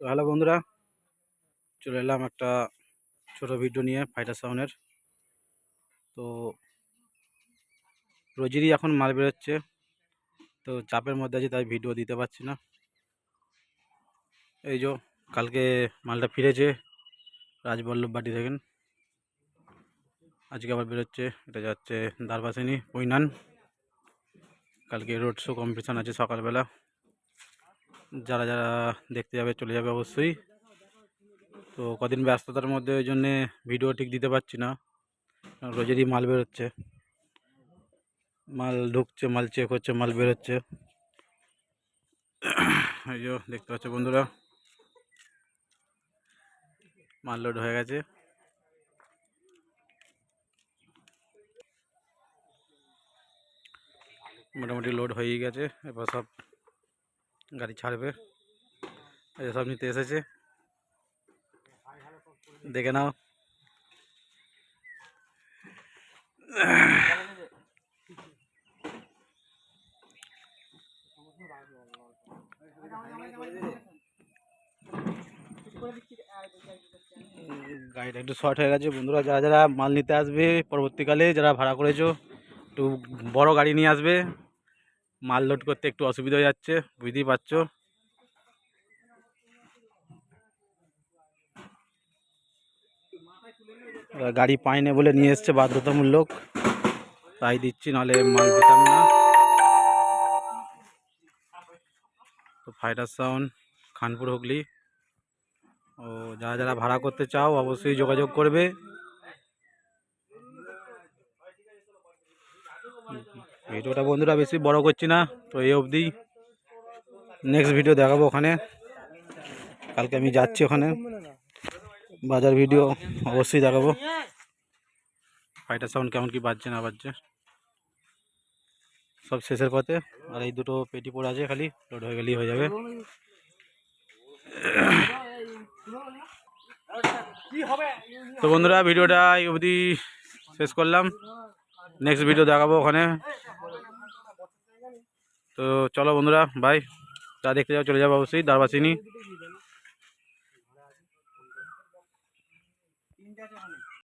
তো হ্যালো বন্ধুরা, চলে এলাম একটা ছোট ভিডিও নিয়ে ফাইটার সাউন্ডের। তো রোজেরই এখন মাল বেরোচ্ছে, তো চাপের মধ্যে আছি, তাই ভিডিও দিতে পারছি না। এই যে কালকে মালটা ফিরেছে রাজবল্লভ বাটি থেকে, আজকে আবার বেরোচ্ছে। এটা যাচ্ছে দারবাসিনী পৈনান। কালকে রোড শো কম্পিটিশান আছে সকালবেলা, যারা যারা দেখতে যাবে চলে যাবে অবশ্যই। তো কদিন ব্যস্ততার মধ্যে ওই জন্যে ভিডিও ঠিক দিতে পারছি না। রোজেরই মাল বেরোচ্ছে, মাল ঢুকছে, মাল চেক হচ্ছে, মাল বেরোচ্ছে। এই যে দেখতে পাচ্ছ বন্ধুরা, মাল লোড হয়ে গেছে। মোটামুটি লোড হয়েই গেছে, এবার সব গাড়ি ছাড়বে। এই সব নিতে এসেছে, দেখে নাও। গাড়িটা একটু শর্ট হয়ে গেছে বন্ধুরা, যারা যারা মাল নিতে আসবে পরবর্তীকালে, যারা ভাড়া করেছো একটু বড় গাড়ি নিয়ে আসবে। মাল লোড করতে একটু অসুবিধা হয়ে যাচ্ছে, বুঝতেই পারছো। গাড়ি পাইনি বলে নিয়ে এসছে বাধ্যতামূলক, তাই দিচ্ছি, নাহলে মাল দিতাম না। তো ফাইটার সাউন্ড, খানপুর হুগলি। ও যারা যারা ভাড়া করতে চাও অবশ্যই যোগাযোগ করবে। ভিডিওটা বন্ধুরা বেশি বড় করছি না, তো এই অবধি। নেক্সট ভিডিও দেখাবো ওখানে, কালকে আমি যাচ্ছি ওখানে, বাজার ভিডিও অবশ্যই দেখাবো। ফাইটার সাউন্ড কেমন কি বাজছে না বাজছে সব শেষের পথে। আর এই দুটো পেটি পড়ে আছে, খালি লোড হয়ে গেলেই হয়ে যাবে। তো বন্ধুরা ভিডিওটা এই অবধি শেষ করলাম, নেক্সট ভিডিও দেখাবো ওখানে। তো চলো বন্ধুরা, বাই। যা দেখতে যাও চলে যাবো অবশ্যই দারবাসিনী।